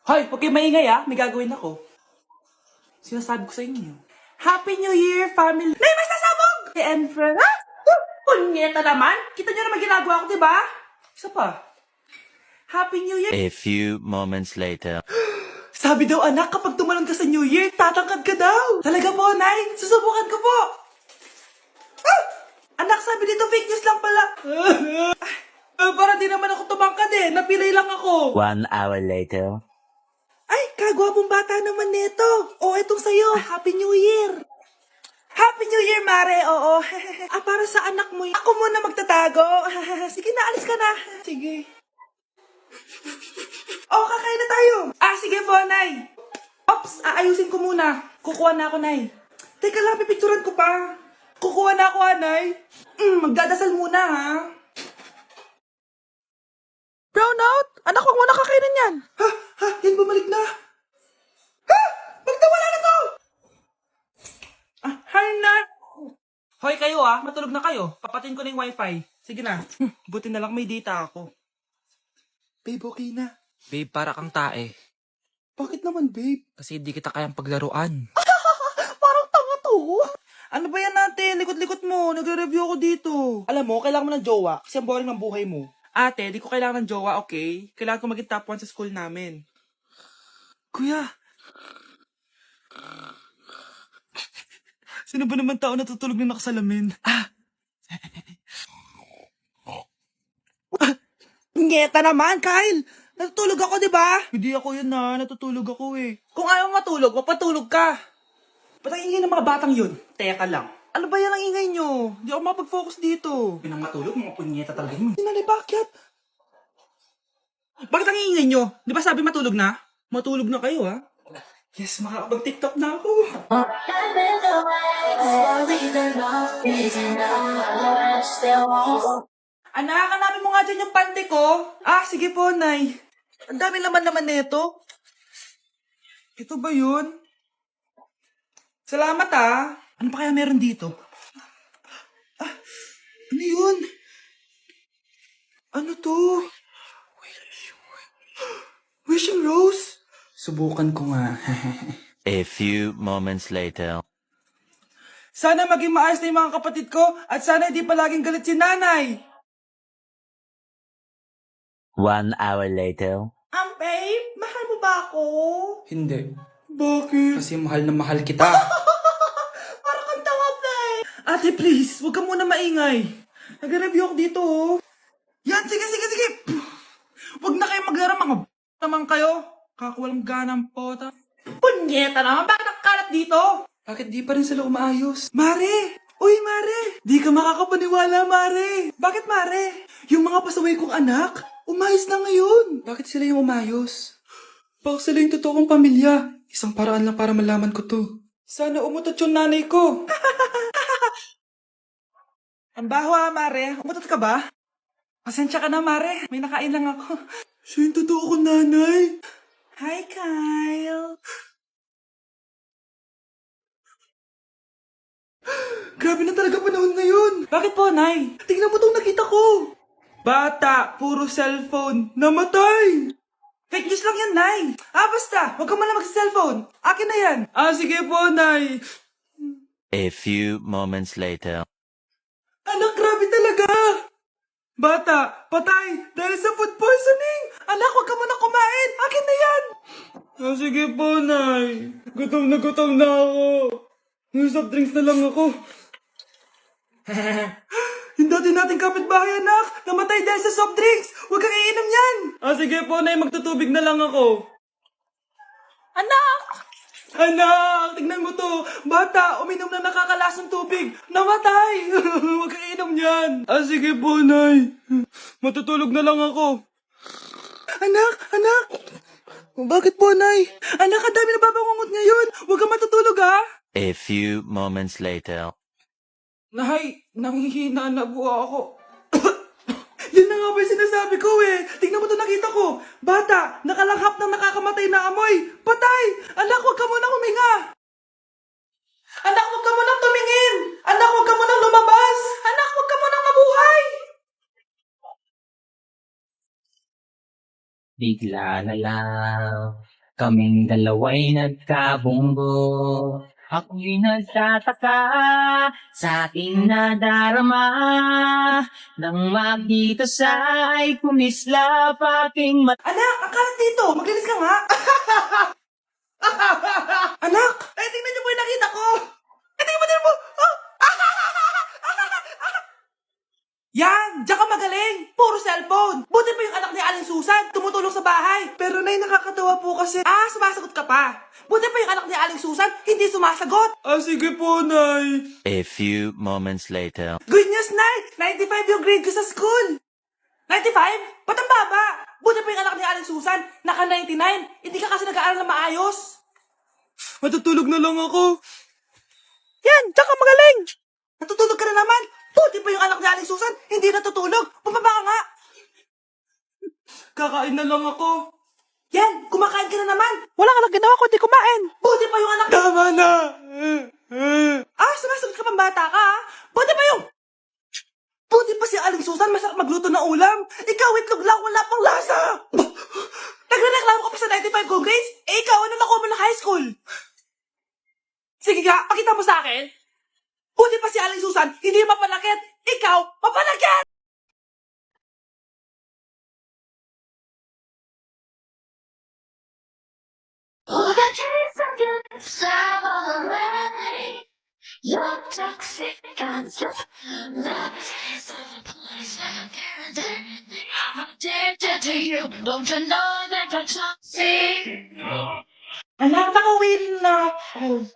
Hoy, huwag kayong maingay may gagawin ako. Sinasabi ko sa inyo. Happy New Year, family! Nay, may sasabog! And friend, ha? Punyeta naman! Kita nyo naman ginagawa ko, diba? Isa pa. Happy New Year! A few moments later. Sabi daw anak, kapag tumalon ka sa New Year, tatangkad ka daw! Talaga po, Nay! Susubukan ko po! Ah! Anak, sabi dito fake news lang pala. Para di naman ako tumangkad napilay lang ako. 1 hour later. Ay, kagwapong bata naman nito. O, etong sa'yo. Happy New Year. Happy New Year, Mare. Oo. Para sa anak mo. Ako muna magtatago. Sige na, alis ka na. Sige. Kakain na tayo. Sige po, Nay. Ops, aayusin ko muna. Kukuha na ako, Nay. Teka lang, pipicturan ko pa. Kukuha na ako, Nay. Magdadasal muna, ha. Brownout? Anak, huwag mo nakakainin yan. Yan bumalik na. Bakit nawala na to? Hi, na. Hoy, kayo matulog na kayo. Papatin ko na yung wifi. Sige na. Buti na lang may data ako. Babe, okay na. Babe, para kang tae. Bakit naman, babe? Kasi hindi kita kayang paglaruan. Parang tanga to. Ano ba yan natin? Likot-likot mo. Nagre-review ako dito. Alam mo, kailangan mo ng jowa kasi ang boring ng buhay mo. Ate, di ko kailangan ng jowa, okay? Kailangan ko maging top 1 sa school namin. Kuya! Sino ba naman tao natutulog na nakasalamin? Ngeta naman, Kyle! Natutulog ako, di ba? Hindi ako yun natutulog ako Kung ayaw matulog, mapatulog ka. Ba't ang ingay ng mga batang yun? Teka lang. Ano ba yan ang ingay nyo? Hindi ako makapag-focus dito. Yun ang matulog, mga punyeta talaga yun. Sinali, bakit? Bakit ang ingay nyo? Di ba sabi matulog na? Matulog na kayo, ha? Yes, makakapag-tiktok na ako. Anak, hanapin mo nga dyan yung pante ko. Sige po, Nay. Ang dami laman neto. Ito ba yun? Salamat, Ano pa kaya meron dito? Ano yun? Ano to? Wishing Rose? Subukan ko nga. A few moments later. Sana maging maayos na yung mga kapatid ko at sana hindi palaging galit si nanay. 1 hour later. Babe, mahal mo ba ako? Hindi. Bakit? Kasi mahal na mahal kita. Parang kang tawa, babe. Ate, please, huwag ka muna maingay. Nag-review ako dito, Yan, sige. Huwag na kayo maglaro, mga naman kayo. Kakawalang ganang pota. Punyeta naman, bakit nakakalat dito? Bakit di pa rin sila umaayos? Mare! Uy, Mare! Di ka makakapaniwala, Mare! Bakit, Mare? Yung mga pasaway kong anak, umayos na ngayon. Bakit sila yung umayos? Baka sila yung totoong pamilya. Isang paraan lang para malaman ko to. Sana umutot yung nanay ko. Ang baho, Mare. Umutot ka ba? Pasensya ka na, Mare. May nakain lang ako. Siya yung totoo ko, nanay. Hi, Kyle. Grabe na talaga panahon ngayon. Bakit po, Nay? Tingnan mo itong nakita ko. Bata, puro cellphone, namatay. Fake news lang yan, Nay. Basta, huwag ka man lang mag-cellphone. Akin na yan. Sige po, Nay. A few moments later. Anak, grabe talaga. Bata, patay, dahil sa food poisoning. Anak, huwag ka muna kumain. Akin na yan. Sige po, Nay. Gutom na ako. May soft drinks na lang ako. Yung dati nating kapitbahay, anak. Namatay dahil sa soft drinks. Huwag kang iinom yan. Sige po, Nay. Magtutubig na lang ako. Anak! Anak! Tignan mo to. Bata, uminom na nakakalasang tubig. Namatay. Huwag kang iinom yan. Sige po, Nay. Matutulog na lang ako. Anak! Bakit po, Nay? Anak, ang dami na babangungot ngayon. Huwag kang matutulog, ha? A few moments later. Nay, nanghihina na po ako. Yan na nga ba yung sinasabi ko Tingnan mo to nakita ko. Bata, nakalanghap ng nakakamatay na amoy. Patay! Anak, huwag ka munang huminga. Anak, huwag ka munang tumingin. Anak, huwag ka munang lumabas. Anak, huwag ka munang mabuhay. Bigla na lang Kaming dalawa'y nagkabunggo. Ako'y nagtataka sa aking nadarama. Nang makita sa'y kumislap aking mata. Anak, ang kalat dito. Maglinis ka nga. Anak, ay tingnan niyo po yung nakita ko. Ay, tingnan mo. Oh. Yan, diyan ka magaling. Puro cellphone. Buti pa yung anak ni Aling Susan, tumutulong sa bahay. Pero nay, nakakatawa po kasi. Sumasagot ka pa. Buti pa yung anak ni Aling Susan, hindi sumasagot. Sige po, nay. A few moments later. Good news, nay. 95 yung grade ko sa school. 95? Ba't ang baba? Buti pa yung anak ni Aling Susan, naka 99. Hindi ka kasi nag-aaral na maayos. Matutulog na lang ako. Yan, diyan ka magaling. Natutulog ka na naman. Buti pa yung anak ni Aling Susan, hindi natutulog. Bumaba ka nga. Kakain na lang ako. Yan, kumakain ka na naman. Wala ka lang ginawa kundi kumain. Buti pa yung anak... Tama na. Sumasagot ka pang bata ka, ha? Buti pa yung... Buti pa si Aling Susan, masarap magluto ng ulam. Ikaw, itlog lang, wala pang lasa. Nagre-reklamo ka pa sa 95 kong grades? Ikaw, ano nakuha mo ng high school? Sige nga, pakita mo sa akin. Buti pa si Aling Susan, hindi mapanakit. Ikaw, mapanakit! Oh, the taste of your lips travel away. You're toxic, and just the taste of a poison. I'm addicted to you. Don't you know that you're toxic? Anak, nakawin na ako.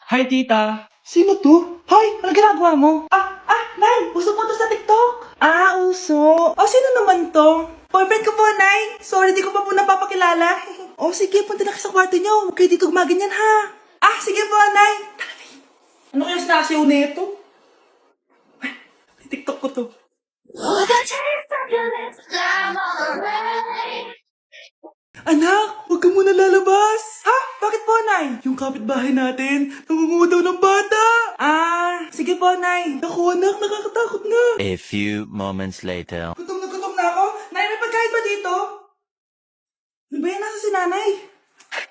Hi, tita. Sino to? Hi, ano ginagawa mo? Nay, uso po to sa TikTok. Uso. Sino naman to? Boyfriend ko po, Nay. Sorry, di ko pa po napapakilala. Sige, punta na kayo sa kwarto niyo. Huwag kayo dito gumaganyan, ha? Sige po, Nay. Ano kaya sinasiyaw na ito? TikTok ko to. Oh, the taste of your lips travel away. Anak, huwag ka muna lalabas. Bakit po, Nay? Yung kapitbahay natin, nangunguha daw ng bata. Sige po, Nay. Naku, anak, nakakatakot na. A few moments later. Gutom na ako. Nay, may pagkain ba dito? Ano ba yan? Nasa si nanay?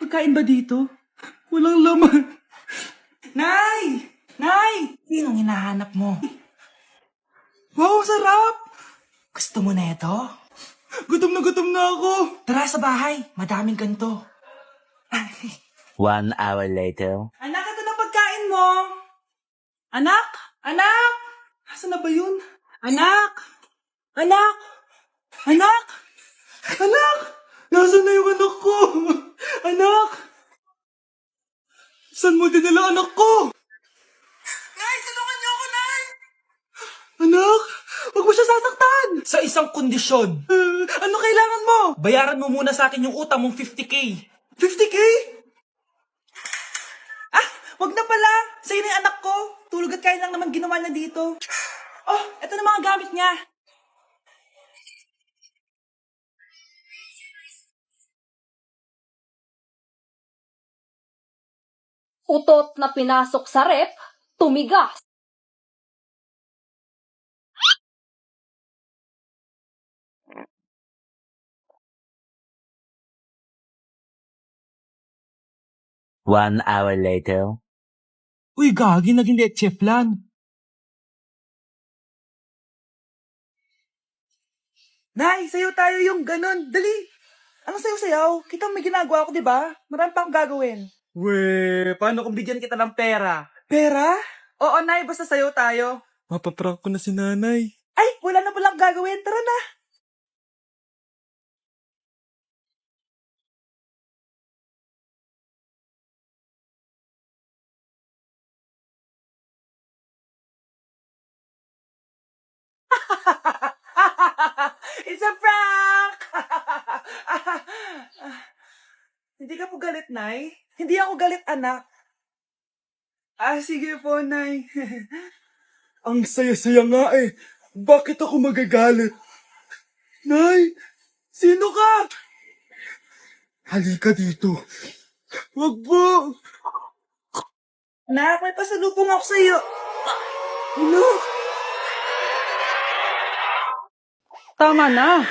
Pagkain ba dito? Walang laman. Nay! Nay! Sinong hinahanap mo? Wow, sarap! Gusto mo na ito? Gutom na ako. Tara sa bahay. Madaming ganito. 1 hour later. Anak, ito na pagkain mo. Anak! Anak! Nasaan na ba yun? Anak! Anak! Anak! Anak! Nasaan na yung anak ko? Anak! Saan mo dinala anak ko? Nay, tulungan niyo ako, Nay! Anak! Huwag mo siya sasaktan! Sa isang kondisyon. Ano kailangan mo? Bayaran mo muna sa akin yung utang mong 50K. 50K? Wag na pala. Sa'yo na yung anak ko. Tulog at kain lang naman ginawa niya dito. Eto na mga gamit niya. Utot na pinasok sa rep, tumigas. One hour later. Uy, gagi, naging leche flan. Nay, sayo tayo yung ganon. Dali. Anong sayo-sayaw? Kita may ginagawa ako, di ba? Marami pa akong gagawin. Weh, paano kung bigyan kita ng pera? Pera? Oo, Nay, basta sayo tayo. Mapaprank ko na si nanay. Ay, wala na palang gagawin. Tara na. It's a prank! Hindi ka po galit, Nay? Hindi ako galit, anak. Sige po, Nay. Ang saya-saya nga eh. Bakit ako magagalit? Nay, sino ka? Halika dito. Wag po. Nak, may pasalubong ako sa'yo. Ano? Tama na.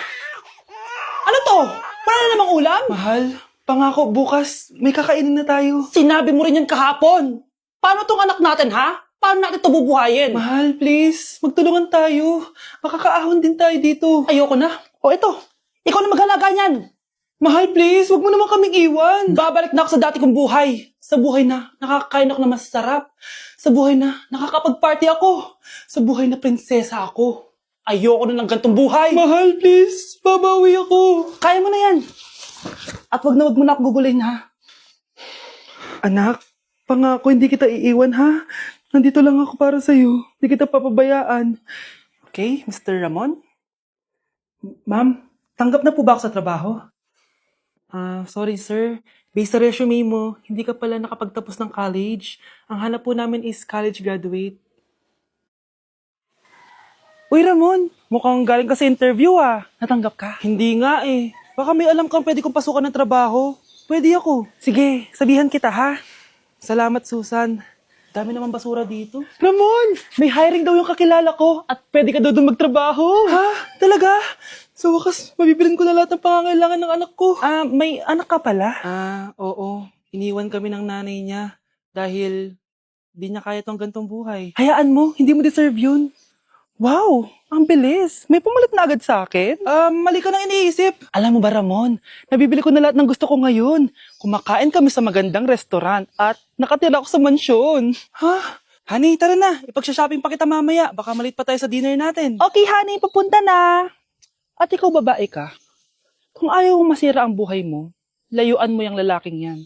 Ano to? Wala na namang ulam? Mahal, pangako bukas may kakainin na tayo. Sinabi mo rin yan kahapon. Paano tong anak natin, ha? Paano natin ito bubuhayin? Mahal, please, magtulungan tayo. Makakaahon din tayo dito. Ayoko na. O ito, ikaw na maghalaga niyan. Mahal, please, wag mo naman kaming iwan. Babalik na ako sa dati kong buhay. Sa buhay na nakakain ako na masarap. Sa buhay na nakakapag-party ako. Sa buhay na prinsesa ako. Ayoko na ng gantong buhay. Mahal, please, babawi ako. Kaya mo na yan. At wag na ako gugulin, ha? Anak, pangako hindi kita iiwan ha. Nandito lang ako para sa'yo. Hindi kita papabayaan. Okay, Mr. Ramon? Ma'am, tanggap na po ba ako sa trabaho? Sorry sir. Based sa resume mo, hindi ka pala nakapagtapos ng college. Ang hanap po namin is college graduate. Uy Ramon, mukhang galing ka sa interview Natanggap ka? Hindi nga eh. Baka may alam kang pwede kong pasukan ng trabaho. Pwede ako. Sige, sabihan kita ha. Salamat Susan. Dami naman basura dito. Ramon, may hiring daw yung kakilala ko at pwede ka daw doon magtrabaho. Ha? Talaga? Sa wakas, mabibilin ko na lahat ng pangangailangan ng anak ko. May anak ka pala? Oo. Iniwan kami ng nanay niya dahil di niya kaya tong gantong buhay. Hayaan mo, hindi mo deserve yun. Wow, ang bilis. May pumalit na agad sa akin. Mali ka nang iniisip. Alam mo ba Ramon, nabibili ko na lahat ng gusto ko ngayon. Kumakain kami sa magandang restaurant at nakatira ako sa mansyon. Ha? Honey, tara na. Ipag-shopping pa kita mamaya. Baka malit pa tayo sa dinner natin. Okay honey, papunta na. At ikaw babae ka. Kung ayaw mong masira ang buhay mo, layuan mo yung lalaking yan.